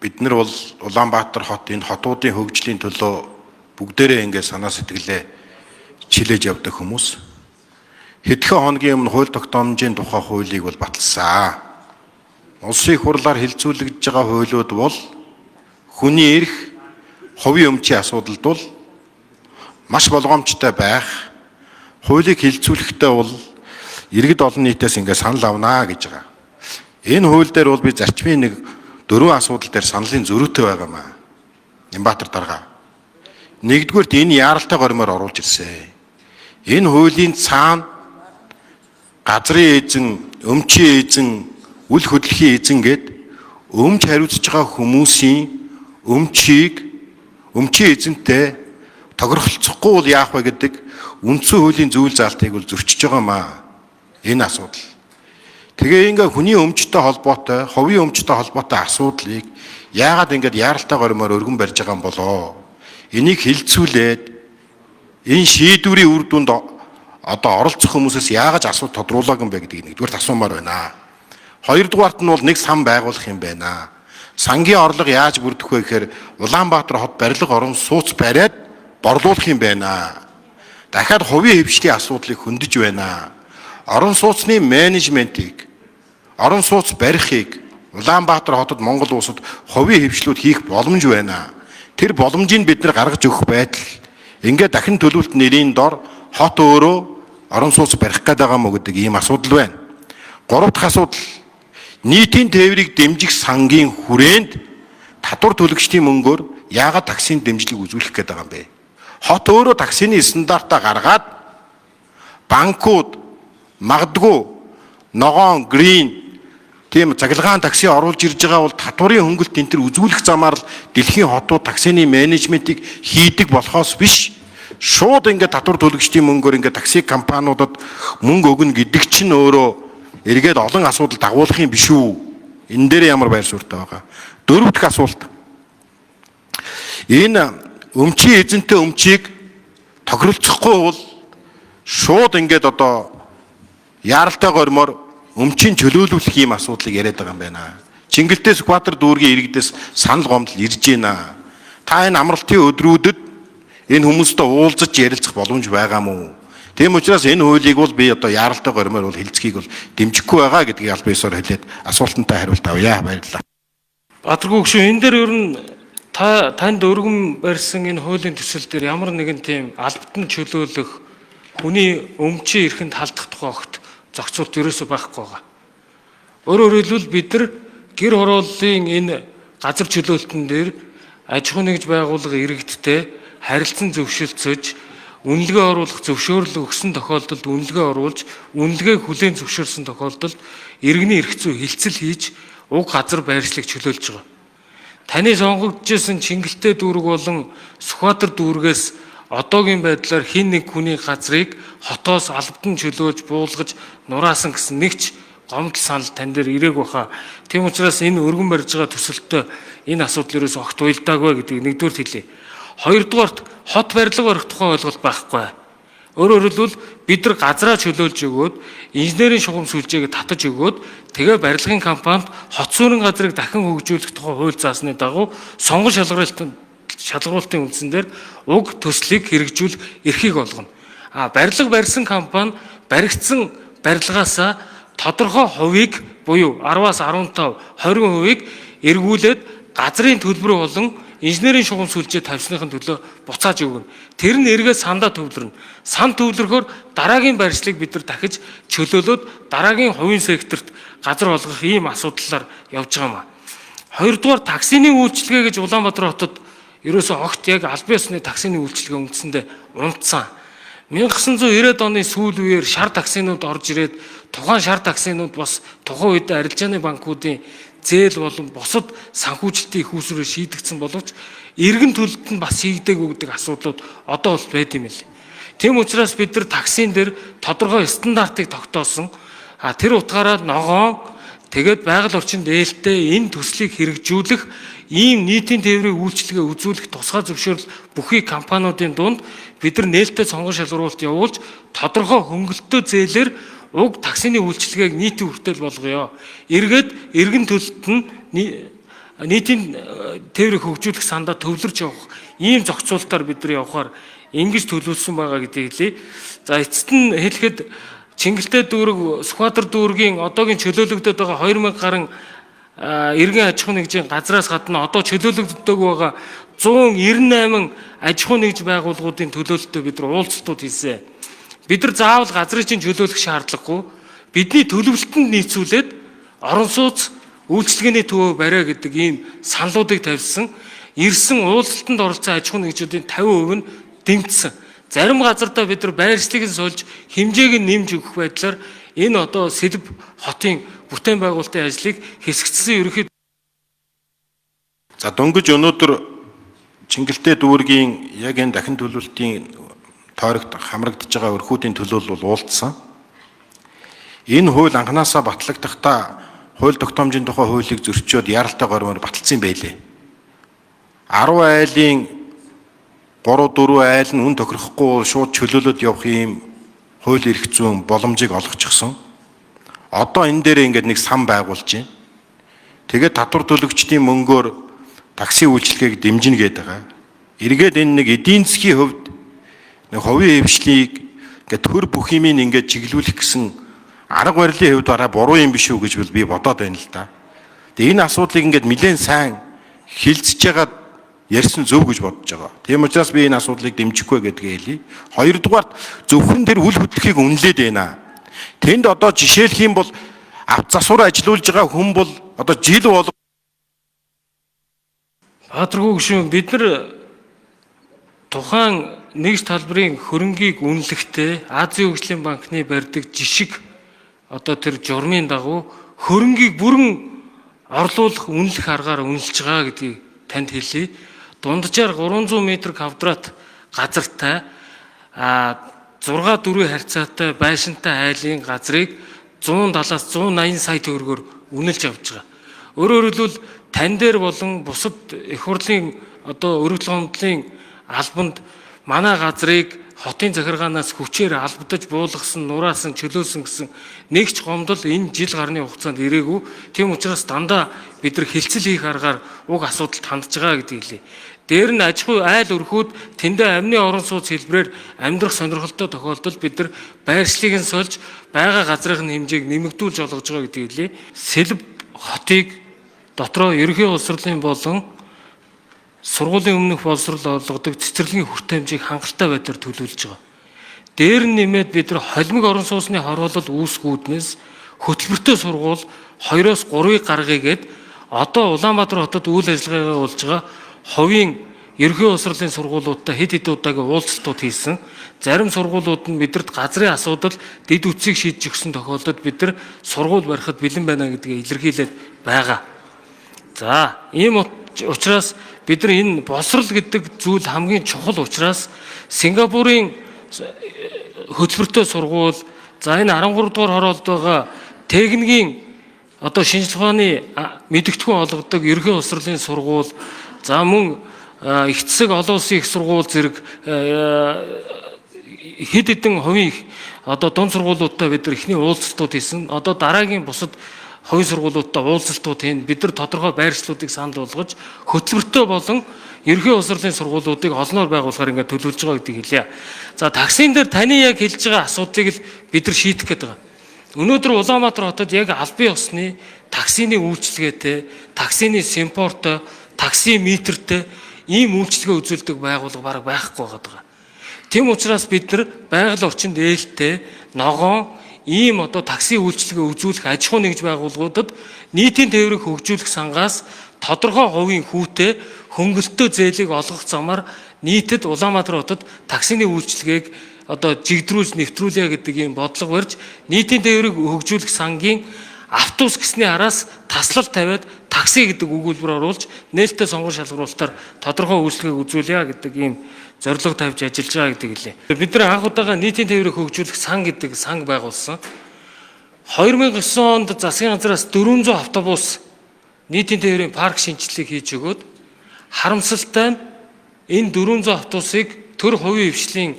бид нар бол Улаанбаатар хот энэ хотуудын хөгжлийн төлөө бүгдээрээ ингээд санаа сэтгэлээ чилээж явдаг хүмүүс. Хэдхэн хоногийн өмнө хууль тогтоомжийн тухай хуулийг бол баталсан. Улсын хурлаар хилцүүлэгдэж байгаа хуулиуд бол хүний эрх, хувийн өмчийн асуудалд бол маш болгоомжтой байх. Хуулийг хилцүүлэхдээ бол иргэд олон нийтээс ингээд санал авнаа гэж байгаа. Энэ хууль дээр бол би зарчмын нэг 4 асуудал дээр саналын зөрүүтэй байгаамаа. Нямбатар дарга. Нэгдүгээрт энэ яаралтай гормоор оруулж ирсэн. Энэ хуулийн цаана газрын эзэн, өмчийн эзэн, үл хөдлөхийн эзэн гэд өмч хариуцж байгаа хүмүүсийн өмчийн эзэнтэй тохиролцохгүй бол яах вэ гэдэг үндсэн хуулийн зүйл заалтыг бол зөрчиж байгаамаа. Энэ асуудал. Тэгээ ингээ хүний өмчтэй холбоотой, хувийн өмчтэй холбоотой асуудлыг яагаад ингээд яаралтай гормоор өргөн барьж байгаа юм болоо? Энийг хилцүүлээд энэ шийдвэрийн үр дүнд одоо оролцох хүмүүсээс яагаад асуу тодруулаагүй юм бэ гэдгийг нэгдүгээр асуумаар байна. Хоёрдугаарт нь бол нэг сан байгуулах юм байна. Сангийн орлого яаж бүрдэх вэ гэхээр Улаанбаатар хот барилга орон сууц бариад борлуулах юм байна. Дахиад хувийн хвшлийн асуудлыг хөндөж байна. Орон сууцны менежментийг, орон сууц барихыг Улаанбаатар хотод Монгол улсад хувийн хвшлүүд хийх боломж байна. Тэр боломжийг бид нар гаргаж өгөх байтал ингээд дахин төлөвлөлт нэрийн дор хот өөрөө орон сууц барих гээд байгаа мó гэдэг ийм асуудал байна. Гурав дахь асуудал нийтийн тээврийг дэмжих сангийн хүрээнд татвар төлөгчдийн мөнгөөр яагаад таксийн дэмжлэг үзүүлэх гээд байгаа юм бэ? Хот өөрөө таксины стандартаа гаргаад банкуд магадгүй ногоон, грин тийм цахилгаан такси оруулж ирж байгаа бол татварын хөнгөлт энэ төр үзүүлэх замаар л дэлхийн хотууд таксины менежментийг хийдэг болохоос биш шууд ингээд татвар төлөгчдийн мөнгөөр ингээд такси компаниудад мөнгө өгнө гэдэг чинь өөрөө эргээд олон асуудал дагуулах юм биш үү? Энэ дээр ямар байр суурьтай байгаа. Дөрөв дэх асуулт. Энэ өмчийн эзэнтэй өмчийг тохиролцохгүй бол шууд ингээд одоо яаралтай гормоор өмчийн чөлөөлүүлэх ийм асуудлыг яриад байгаа юм байна. Чингэлтэй Сүхбаатар дүүргийн иргэдээс санал гомдол ирж байна. Та энэ амралтын өдрүүдэд энэ хүмүүстэй уулзаж ярилцах боломж байгаа мó? Тийм учраас энэ хуулийг бол би одоо яаралтай гормоор бол хилцхийг бол дэмжихгүй байгаа гэдгийг аль биесээр хэлээд асуултантай хариулт авъя. Баярлалаа. Баатаргүй гүшүү энэ дээр ер нь танд өргөн барьсан энэ хуулийн төсөл дээр ямар нэгэн тийм албатан чөлөөлөх хүний өмчийн эрхэнд халдах тухай огт зохицуулт ерөөсөө байхгүй байгаа. Өөрөөр хэлбэл бид нар гэр хорооллын энэ газар чөлөөлтөн дээр аж ахуй нэгж байгууллага иргэдтэй харилцан зөвшөлдсөж үнэлгээ оруулах зөвшөөрөл өгсөн тохиолдолд үнэлгээ оруулж үнэлгээг хүлээн зөвшөөрсөн тохиолдолд иргэний эрх зүй хилцэл хийж уг газар байршлыг чөлөөлж байгаа. Таны сонгогдчихсэн Чингэлтэй дүүрэг болон Сүхбаатар дүүргээс одоогийн байдлаар хин нэг хүний газрыг хотоос албатан чөлөөлж буулгаж нураасан гэсэн нэг ч гомдол санал тань дээр ирээг баха. Тийм учраас энэ өргөн барьж байгаа төсөлтөд энэ асуудал ерөөс огт уялдаагүй гэдгийг нэгдүгээр хэлье. Хоёрдугаарт хот барилга барих тухай ойлголт байхгүй. Өөрөөр хэлбэл бид нар газраа чөлөөлж өгөөд инженерийн шугам сүлжээг татаж өгөөд тэгээ барилгын компанид хот суурин газрыг дахин хөгжүүлэх тухай хууль заасны дагуу сонгон шалгаруулалтын үндсэн дээр уг төслийг хэрэгжүүлэх эрхийг олгоно. Барилга барьсан компани баригдсан барилгаасаа тодорхой хувийг буюу 10-аас 15, 20% эргүүлээд газрын төлбөр болон инженерийн шугам сүлжээ тавьсныхын төлөө буцааж өгнө. Тэр нь эргээд сандаа төвлөрнө. Санд төвлөрөхөөр дараагийн барьцлыг бид нар дахиж чөлөөлөөд дараагийн хувийн секторт газар олгох ийм асуудлаар явж байгаа юм. Хоёрдугаар таксины үйлчилгээ гэж Улаанбаатар хотод ерөөсөө огт яг аль биесны таксины үйлчилгээ үндсэндээ унтсан. 1990-ад оны сүүл үеэр шар таксинууд орж ирээд тухайн шар таксинууд бас тухайн үед арилжааны банкуудын зээл болон бусад санхүүжилтийн их үүсвэрээр шийдэгдсэн боловч эргэн төлөлт нь бас хийгдээгүй гэдэг асуудлууд одоо бол байд юм л. Тийм учраас бид нар таксин дээр тодорхой стандартыг тогтоосон. Тэр утгаараа ногоон тэгээд байгаль орчинд ээлтэй энэ төслийг хэрэгжүүлэх ийм нийтийн тээврийн үйлчилгээ үзүүлэх тусгай зөвшөөрөл бүхий компаниудын дунд бид нар нээлттэй сонгон шалгаруулалт явуулж тодорхой хөнгөлөлтөө зээлээр уг таксины үйлчилгээг нийтийн хүртэл болгоё. Эргээд эргэн төлөлт нь нийтийн тээврийг хөгжүүлэх сандаа төвлөрч явах ийм зохицуулалтаар бид нар явахаар ингэж төлөвлөсөн байгаа гэдгийг хэлье. За эцэст нь хэлэхэд Чингэлтэй дүүрэг, Сүхбаатар дүүргийн одоогийн чөлөөлөгдөд байгаа 2000 гаруй иргэн аж ахуйн нэгжийн газраас гадна одоо чөлөөлөгддөг байгаа 198 аж ахуйн нэгж байгууллагуудын төлөөлөлтөд бид нар уулзалтууд хийсэн. Бид нар заавал газрын чинь чөлөөлөх шаардлагагүй. Бидний төлөвлөлтөнд нийцүүлээд орон сууц үйлчлэгээний төвөө бариа гэдэг ийм саналуудыг тавьсан. Ирсэн уулзалтанд оролцсон аж ахуйн нэгжүүдийн 50% нь дэмжсэн. Зарим газардаа бид нар байршлыг нь сольж хэмжээг нь нэмж өгөх байдлаар энэ одоо Сэлб хотын бүтээн байгуулалтын ажлыг хэсэгдсэн ерөнхий. За дөнгөж өнөөдөр Чингэлтэй дүүргийн яг энэ дахин төлөвлөлтийн тойрогт хамрагдж байгаа өрхүүдийн төлөөлөл бол уулзсан. Энэ хууль анханасаа батлагдахдаа хууль тогтоомжийн тухай хуулийг зөрчиөд яралтай гормоор баталсан байлээ. 10 айлын 3-4 айл нь үн тохирохгүй шууд чөлөөлөд явах ийм хууль эрх зүйн боломжийг олгочихсон. Одоо энэ дээр ингээд нэг сан байгуулж байна. Тэгээд татвар төлөгчдийн мөнгөөр такси үйлчилгээг дэмжинэ гэдэг байгаа. Эргээд энэ нэг эдийн засгийн хувьд нэг хувийн хвшлийг ингээд төр бүх юмыг ингээд чиглүүлэх гэсэн арга барилын хувьд бараа буруу юм биш үү гэж би бодоод байна л да. Тэгээ энэ асуудлыг ингээд нэлээд сайн хилцэж байгаа ярьсан зөв гэж бодож байгаа. Тийм учраас би энэ асуудлыг дэмжихгүй гэдгээ хэлье. Хоёрдугаарт зөвхөн тэр үл хөдлөхийг үнэлээд байна. Тэнд одоо жишээлх юм бол авт засвар ажилуулж байгаа хүн бол одоо жил болго Баатаргүй гүшүүн бид нар тухайн нэгж талбарын хөрөнгийг үнэлэхдээ Азийн хөгжлийн банкны барьдаг жишг одоо тэр журмын дагуу хөрөнгийг бүрэн орлуулах үнэлэх аргаар үнэлж байгаа гэдгийг танд хэлье. Дунджаар 300 м2 газартай 6-4 харьцаатай байшинтай айлын газрыг 170-аас 180 сая төгрөгөөр үнэлж авч байгаа. Өөрөөр хэлбэл тань дээр болон бусад их хурлын одоо өргөдөл гомдлын албанд манай газрыг хотын захиргаанаас хүчээр албадаж буулгасан, нураасан, чөлөөсөн гэсэн нэгч гомдол энэ жил гарны хугацаанд ирээгүй. Тийм учраас дандаа бид нар хилцэл хийх аргаар уг асуудалд хандж байгаа гэдгийг хэлье. Дээр нь аж ахуй айл өрхүүд тэндээ амны орон сууц хэлбэрээр амьдрах сонирхолтой тохиолдолд бид нар байршлыг нь сольж байгаа газрын хэмжээг нэмэгдүүлж олгож байгаа гэдгийг хэлье. Сэлб хотыг дотроо ерөнхий улсрлын болон сургуулийн өмнөх боловсрол олгодог цэцэрлэгийн хүртээмжийг хангалттай байдлаар төлөвлөж байгаа. Дээр нь нэмээд бид нар холимог орон сууцны хороолол үүсгүүднээс хөтөлбөртэй сургууль 2-оос 3-ыг гаргая гэд одоо Улаанбаатар хотод үйл ажиллагаагаа болж байгаа хувийн ерөнхий улсрлын сургуулиудтай хэд хэд удаагийн уулзалтууд хийсэн. Зарим сургуулиуд нь бидэнд газрын асуудал дэд үтсийг шийдэж өгсөн тохиолдолд бид нар сургууль барихад бэлэн байна гэдгийг илэрхийлээд байгаа. За, ийм учраас бид нар энэ боловсрол гэдэг зүйл хамгийн чухал учраас Сингапурын хөтөлбөртэй сургууль, за энэ 13 дугаар хороолд байгаа техникийн одоо шинжилгээ ухааны мэдэгдэхүүн олгодог ерөнхий улсрлын сургууль, за мөн их засаг олон улсын их сургууль зэрэг хэд хэдэн хувийн одоо дунд сургуулиудтай бид нар ихний уулзалтууд хийсэн. Одоо дараагийн бусад хувийн сургуулиудтай уулзалтууд хийн бид нар тодорхой байршлуудыг санал болгож хөтөлбөртэй болон ерөнхий улсрлын сургуулиудыг олноор байгуулахаар ингээд төлөвлөж байгаа гэдгийг хэлье. За таксин дээр таны яг хэлж байгаа асуудлыг л бид нар шийдэх гээд байгаа. Өнөөдөр Улаанбаатар хотод яг албан ёсны таксины үйлчилгээтэй, таксины симпортой, такси метртэй ийм үйлчилгээ үзүүлдэг байгууллага бараг байхгүй байгаа. Тийм учраас бид нар байгаль орчинд ээлтэй, ногоон ийм одоо такси үйлчилгээ үзүүлэх аж ахуйн нэгж байгууллагуудад нийтийн тээврийг хөгжүүлэх сангаас тодорхой хувийн хүүтэй хөнгөлөлтөө зээлийг олгох замаар нийтэд Улаанбаатар хотод таксины үйлчилгээг одоо жигдрүүлж нэвтрүүлье гэдэг ийм бодлого барьж нийтийн тээврийг хөгжүүлэх сангийн автобус гэсний араас таслал тавиад такси гэдэг өгүүлбэр оруулж нээлттэй сонгон шалгаруулалтаар тодорхой үйлчлэгийг үзүүлье гэдэг ийм зорилго тавьж ажиллаж байгаа гэдэг хэлээ. Бид нар анх удаага нийтийн тээврийг хөгжүүлэх сан гэдэг санг байгуулсан. 2009 онд засгийн газраас 400 автобус нийтийн тээврийн парк шинжилгээг хийж өгөөд харамсалтай нь энэ 400 автобусыг төр хувийн хвшлийн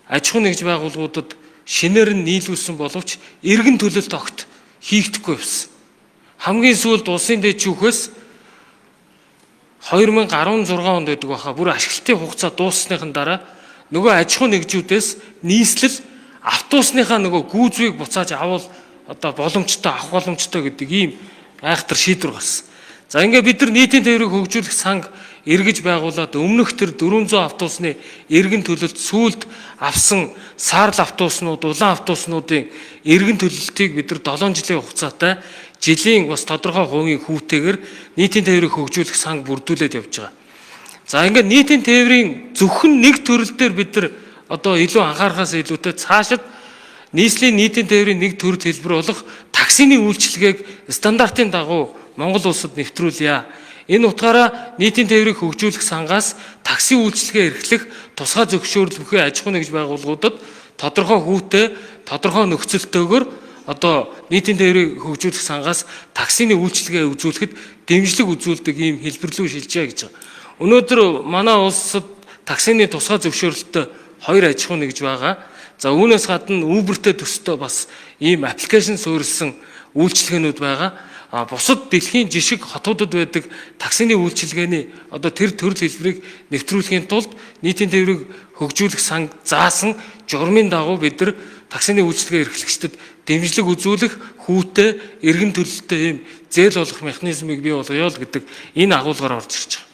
аж ахуйн нэгж байгууллагуудад шинээр нь нийлүүлсэн боловч эргэн төлөлт огт хийгдэхгүй байсан. Хамгийн сүүлд улсын дэд шүүхээс 2016 онд байдаг баха. Бүр ашиглалтын хугацаа дууссаныхан дараа нөгөө аж ахуй нэгжүүдээс нийслэл автобусныхаа нөгөө гүйцвийг буцааж авал одоо боломжтой авах боломжтой гэдэг ийм айхтар шийдвэр гарсан. За ингээд бид нар нийтийн тээврийг хөгжүүлэх санг эргэж байгуулад өмнөх тэр 400 автобусны эргэн төлөлт сүүлд авсан саарл автобуснууд, улаан автобуснуудын эргэн төлөлтийг бид нар 7 жилийн хугацаатай жилийн бас тодорхой хувийн хүүтэйгээр нийтийн тээврийг хөгжүүлэх санг бүрдүүлээд явж байгаа. За ингээд нийтийн тээврийн зөвхөн нэг төрөл дээр бид нар одоо илүү анхаарахаас илүүтэй цаашид нийслэлийн нийтийн тээврийн нэг төрөл хэлбэр болох таксины үйлчилгээг стандартын дагуу Монгол улсад нэвтрүүлье. Энэ утгаараа нийтийн тээврийг хөгжүүлэх сангаас такси үйлчилгээ эрхлэх тусгай зөвшөөрөл бүхий аж ахуй нэгж байгууллагуудад тодорхой хүүтэй, тодорхой нөхцөлтөөр одоо нийтийн тээврийг хөгжүүлэх сангаас таксины үйлчилгээ үзүүлэхэд дэмжлэг үзүүлдэг ийм хэлбэрлүү шилжээ гэж байгаа. Өнөөдөр манай улсад таксины тусгай зөвшөөрөлтөй 2 аж ахуй нэгж байгаа. За үүнээс гадна Uber-тэй төстэй бас ийм аппликейшн суурилсан үйлчилгээнүүд байгаа. Бусад дэлхийн жишг хотуудад байдаг таксины үйлчилгээний одоо тэр төрөл хэлбэрийг нэвтрүүлэхийн тулд нийтийн тээврийг хөгжүүлэх санг заасан журмын дагуу бид нар таксины үйлчилгээ эрхлэгчдэд дэмжлэг үзүүлэх хүүтэй эргэн төлөлтөй ийм зээл болох механизмыг бий болгоё л гэдэг энэ агуулгаар орж ирж байгаа.